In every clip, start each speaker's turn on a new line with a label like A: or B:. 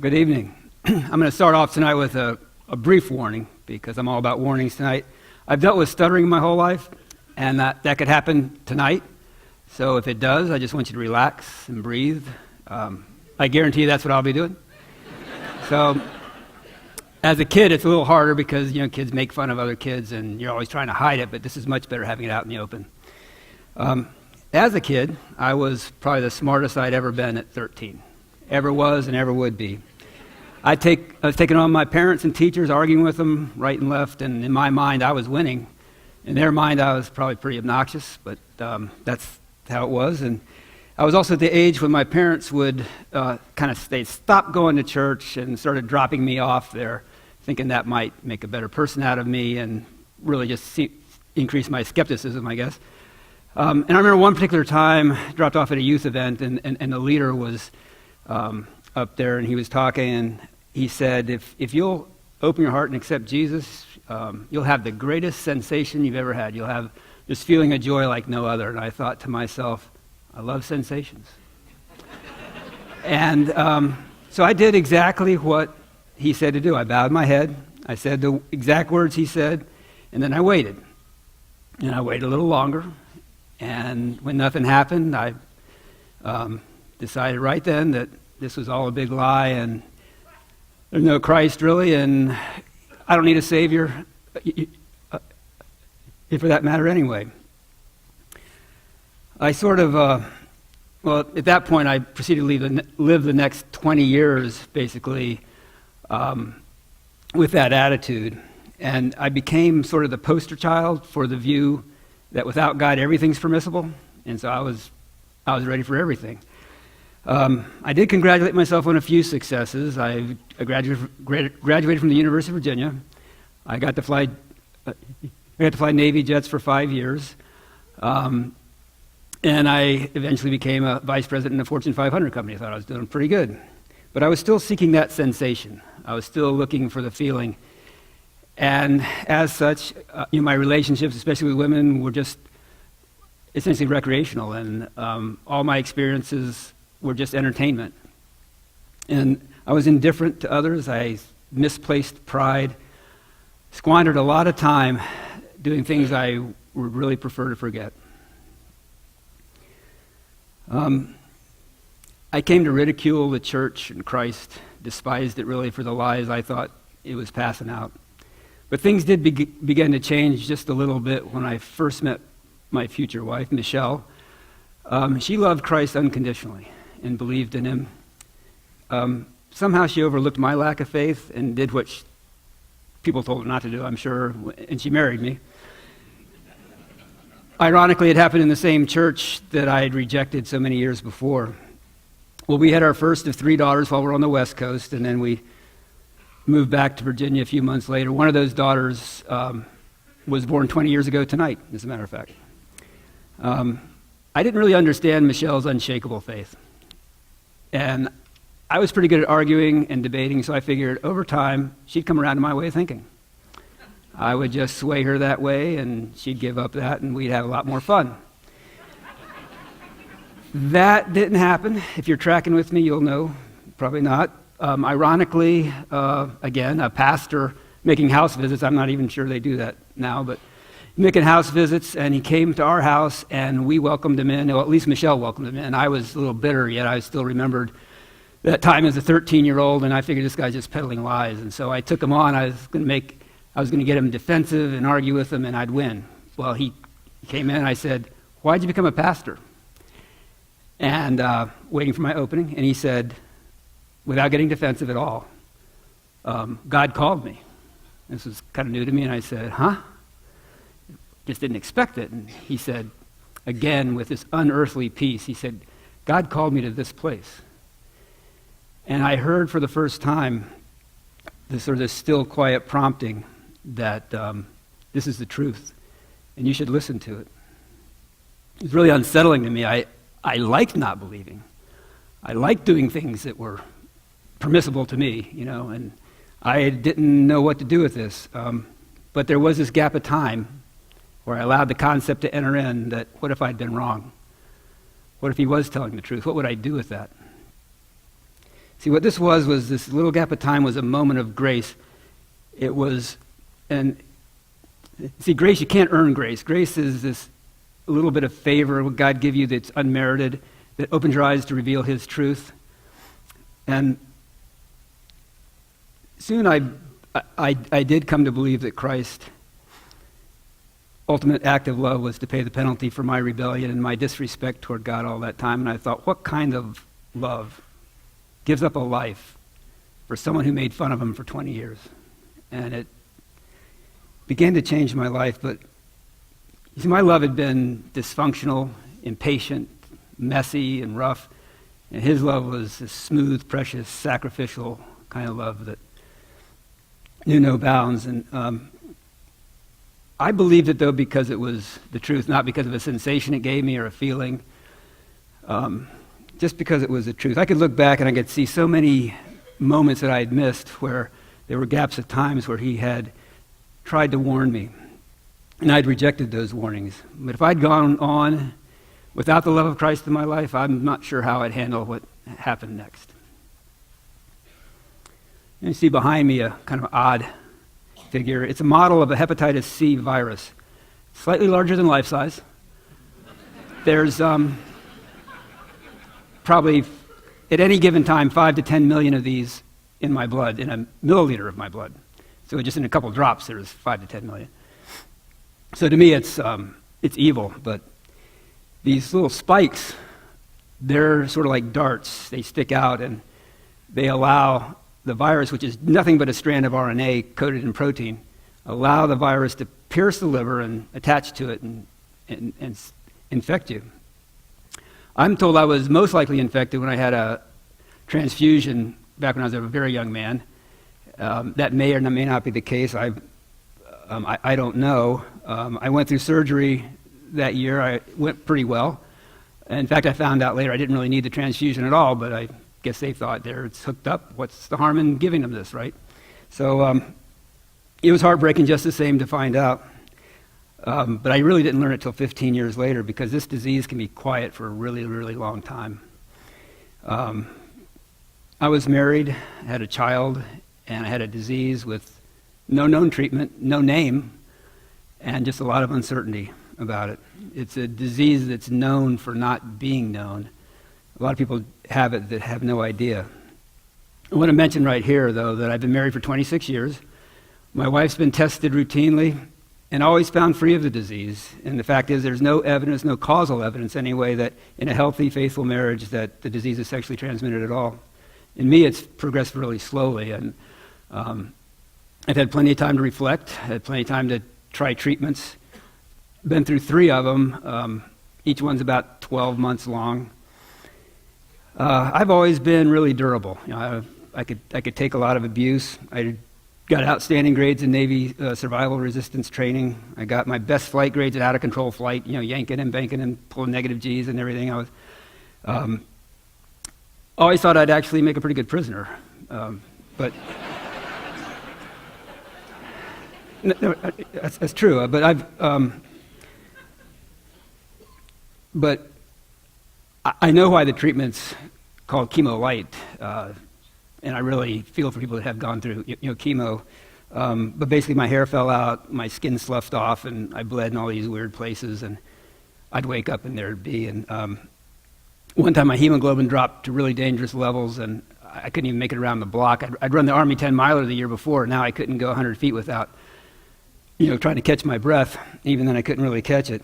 A: Good evening. I'm going to start off tonight with a brief warning because I'm all about warnings tonight. I've dealt with stuttering my whole life, and that could happen tonight. So if it does, I just want you to relax and breathe. I guarantee you that's what I'll be doing. So as a kid, it's a little harder because, kids make fun of other kids, and you're always trying to hide it, but this is much better having it out in the open. As a kid, I was probably the smartest I'd ever been at 13. Ever was and ever would be. I was taking on my parents and teachers, arguing with them right and left, and in my mind, I was winning. In their mind, I was probably pretty obnoxious, but that's how it was. And I was also at the age when my parents would they stopped going to church and started dropping me off there, thinking that might make a better person out of me and really just increase my skepticism, I guess. And I remember one particular time, dropped off at a youth event, and the leader was up there, and he was talking, and he said, if you'll open your heart and accept Jesus, you'll have the greatest sensation you've ever had. You'll have this feeling of joy like no other. And I thought to myself, I love sensations. And so I did exactly what he said to do. I bowed my head. I said the exact words he said, and then I waited. And I waited a little longer, and when nothing happened, I decided right then that this was all a big lie and there's no Christ really, and I don't need a Savior, for that matter anyway. I at that point I proceeded to live the next 20 years basically with that attitude. And I became sort of the poster child for the view that without God everything's permissible, and so I was ready for everything. I did congratulate myself on a few successes. I graduated from the University of Virginia. I got to fly Navy jets for 5 years, and I eventually became a vice president in a Fortune 500 company. I thought I was doing pretty good, but I was still seeking that sensation. I was still looking for the feeling, and as such, my relationships, especially with women, were just essentially recreational, and all my experiences were just entertainment. And I was indifferent to others. I misplaced pride, squandered a lot of time doing things I would really prefer to forget. I came to ridicule the church and Christ, despised it really for the lies I thought it was passing out. But things did begin to change just a little bit when I first met my future wife, Michelle. She loved Christ unconditionally and believed in him. Somehow she overlooked my lack of faith and did what people told her not to do, I'm sure, and she married me. Ironically, it happened in the same church that I had rejected so many years before. Well, we had our first of 3 daughters while we were on the West Coast, and then we moved back to Virginia a few months later. One of those daughters was born 20 years ago tonight, as a matter of fact. I didn't really understand Michelle's unshakable faith. And I was pretty good at arguing and debating, so I figured over time, she'd come around to my way of thinking. I would just sway her that way, and she'd give up that, and we'd have a lot more fun. That didn't happen. If you're tracking with me, you'll know. Probably not. Ironically, again, a pastor making house visits. I'm not even sure they do that now, but making house visits, and he came to our house, and we welcomed him in. Well, at least Michelle welcomed him in. I was a little bitter, yet I still remembered that time as a 13-year-old, and I figured this guy's just peddling lies. And so I took him on. I was going to get him defensive and argue with him, and I'd win. Well, he came in, and I said, "Why'd you become a pastor?" And waiting for my opening, and he said, without getting defensive at all, "God called me." This was kind of new to me, and I said, "Huh?" Just didn't expect it. And he said, again, with this unearthly peace, he said, "God called me to this place." And I heard for the first time this sort of this still, quiet prompting that this is the truth, and you should listen to it. It was really unsettling to me. I liked not believing. I liked doing things that were permissible to me, and I didn't know what to do with this. But there was this gap of time where I allowed the concept to enter in that, what if I'd been wrong? What if he was telling the truth? What would I do with that? See, what this was this little gap of time was a moment of grace. It was, and see, grace, you can't earn grace. Grace is this little bit of favor God give you that's unmerited, that opens your eyes to reveal his truth. And soon I did come to believe that Christ's ultimate act of love was to pay the penalty for my rebellion and my disrespect toward God all that time. And I thought, what kind of love gives up a life for someone who made fun of him for 20 years? And it began to change my life. But you see, my love had been dysfunctional, impatient, messy, and rough. And his love was this smooth, precious, sacrificial kind of love that knew no bounds. And I believed it, though, because it was the truth, not because of a sensation it gave me or a feeling, just because it was the truth. I could look back and I could see so many moments that I had missed where there were gaps of times where he had tried to warn me, and I'd rejected those warnings. But if I'd gone on without the love of Christ in my life, I'm not sure how I'd handle what happened next. And you see behind me a kind of odd figure. It's a model of a hepatitis C virus, slightly larger than life size. There's probably, at any given time, 5 to 10 million of these in my blood, in a milliliter of my blood. So just in a couple drops, there's 5 to 10 million. So to me, it's evil. But these little spikes, they're sort of like darts. They stick out, and they allow the virus, which is nothing but a strand of RNA coated in protein, allow the virus to pierce the liver and attach to it and infect you. I'm told I was most likely infected when I had a transfusion back when I was a very young man. That may or may not be the case. I don't know. I went through surgery that year. I went pretty well. In fact, I found out later I didn't really need the transfusion at all, but I guess they thought there it's hooked up. What's the harm in giving them this, right? So it was heartbreaking just the same to find out. But I really didn't learn it till 15 years later, because this disease can be quiet for a really, really long time. I was married, had a child, and I had a disease with no known treatment, no name, and just a lot of uncertainty about it. It's a disease that's known for not being known. A lot of people have it that have no idea. I want to mention right here, though, that I've been married for 26 years. My wife's been tested routinely and always found free of the disease. And the fact is, there's no evidence, no causal evidence anyway, that in a healthy, faithful marriage that the disease is sexually transmitted at all. In me, it's progressed really slowly. And I've had plenty of time to reflect, had plenty of time to try treatments. Been through 3 of them. Each one's about 12 months long. I've always been really durable. You know, I could take a lot of abuse. I got outstanding grades in Navy survival resistance training. I got my best flight grades at out of control flight. You know, yanking and banking and pulling negative G's and everything. I was always thought I'd actually make a pretty good prisoner, but no, that's true. But I know why the treatment's called chemo light, and I really feel for people that have gone through chemo. But basically, my hair fell out, my skin sloughed off, and I bled in all these weird places. And I'd wake up and there'd be. And one time, my hemoglobin dropped to really dangerous levels, and I couldn't even make it around the block. I'd run the Army 10-miler the year before. Now I couldn't go 100 feet without, trying to catch my breath. Even then, I couldn't really catch it.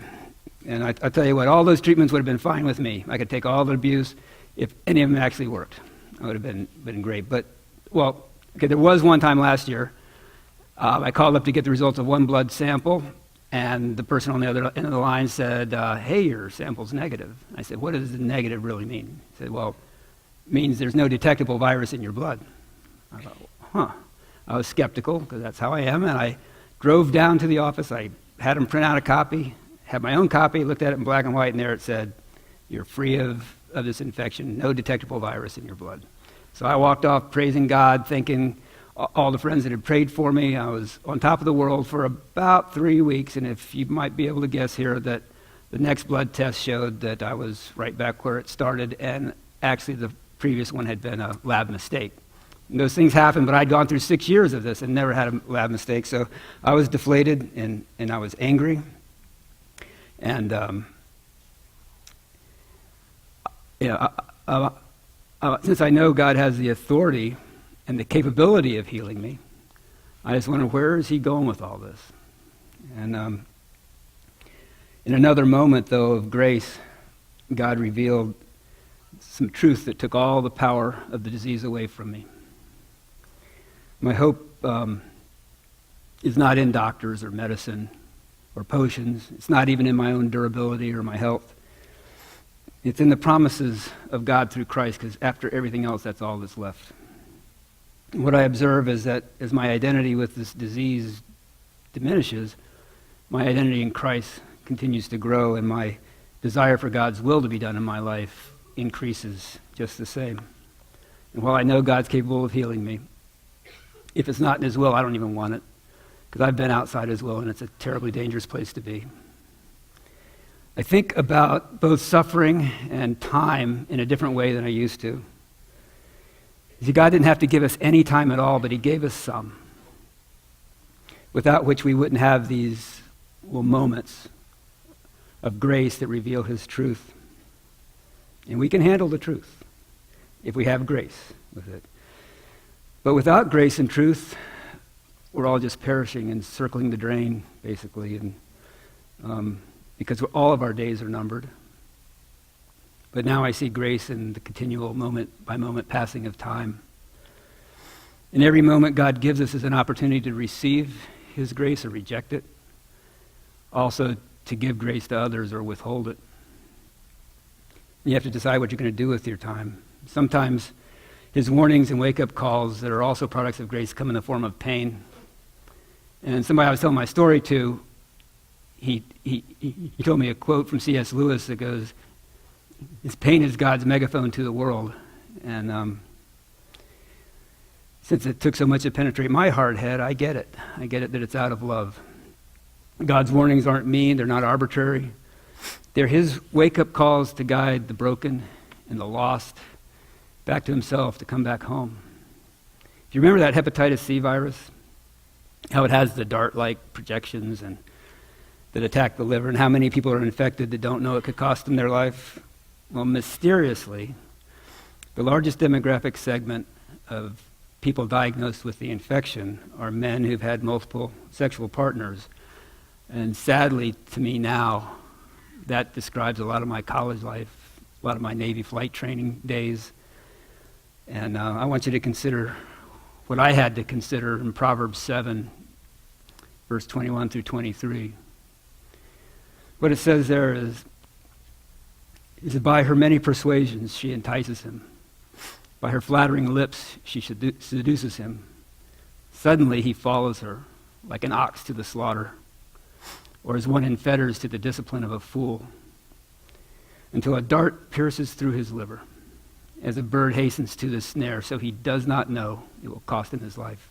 A: And I tell you what, all those treatments would have been fine with me. I could take all the abuse if any of them actually worked. It would have been great. But, there was one time last year, I called up to get the results of one blood sample, and the person on the other end of the line said, hey, your sample's negative. I said, what does the negative really mean? He said, well, it means there's no detectable virus in your blood. I thought, I was skeptical, because that's how I am, and I drove down to the office. I had them print out a copy, had my own copy, looked at it in black and white, and there it said, you're free of this infection, no detectable virus in your blood. So I walked off praising God, thanking all the friends that had prayed for me. I was on top of the world for about 3 weeks, and if you might be able to guess here, that the next blood test showed that I was right back where it started, and actually the previous one had been a lab mistake. And those things happened, but I'd gone through 6 years of this and never had a lab mistake, so I was deflated and I was angry. And since I know God has the authority and the capability of healing me, I just wondered, where is he going with all this? And in another moment, though, of grace, God revealed some truth that took all the power of the disease away from me. My hope is not in doctors or medicine or potions. It's not even in my own durability or my health. It's in the promises of God through Christ, because after everything else, that's all that's left. And what I observe is that as my identity with this disease diminishes, my identity in Christ continues to grow, and my desire for God's will to be done in my life increases just the same. And while I know God's capable of healing me, if it's not in his will, I don't even want it, because I've been outside his will, and it's a terribly dangerous place to be. I think about both suffering and time in a different way than I used to. See, God didn't have to give us any time at all, but he gave us some, without which we wouldn't have these moments of grace that reveal his truth. And we can handle the truth if we have grace with it. But without grace and truth, we're all just perishing and circling the drain, basically, and because all of our days are numbered. But now I see grace in the continual moment-by-moment passing of time. And every moment God gives us is an opportunity to receive his grace or reject it. Also, to give grace to others or withhold it. You have to decide what you're going to do with your time. Sometimes his warnings and wake-up calls that are also products of grace come in the form of pain. And somebody I was telling my story to, he told me a quote from C.S. Lewis that goes, his pain is God's megaphone to the world. And since it took so much to penetrate my hard head, I get it. I get it that it's out of love. God's warnings aren't mean, they're not arbitrary. They're his wake-up calls to guide the broken and the lost back to himself, to come back home. Do you remember that hepatitis C virus? How it has the dart-like projections and that attack the liver, and how many people are infected that don't know it could cost them their life? Well, mysteriously, the largest demographic segment of people diagnosed with the infection are men who've had multiple sexual partners. And sadly, to me now, that describes a lot of my college life, a lot of my Navy flight training days. And I want you to consider what I had to consider in Proverbs 7, verse 21 through 23. What it says there is that by her many persuasions she entices him. By her flattering lips she seduces him. Suddenly he follows her, like an ox to the slaughter, or as one in fetters to the discipline of a fool, until a dart pierces through his liver, as a bird hastens to the snare, so he does not know it will cost him his life.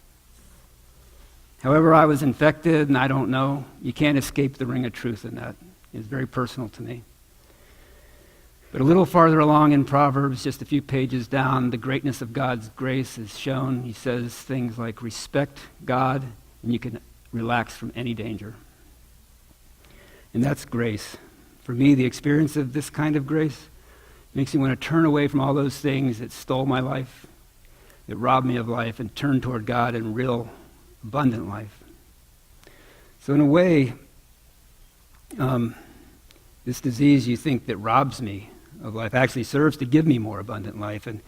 A: However, I was infected, and I don't know. You can't escape the ring of truth in that. It's very personal to me. But a little farther along in Proverbs, just a few pages down, the greatness of God's grace is shown. He says things like, respect God, and you can relax from any danger. And that's grace. For me, the experience of this kind of grace makes me want to turn away from all those things that stole my life, that robbed me of life, and turn toward God in real, abundant life. So in a way, this disease you think that robs me of life actually serves to give me more abundant life. And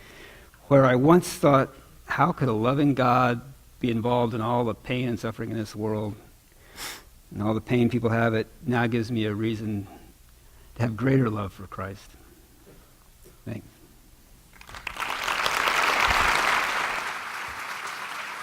A: where I once thought, how could a loving God be involved in all the pain and suffering in this world and all the pain people have, it now gives me a reason to have greater love for Christ.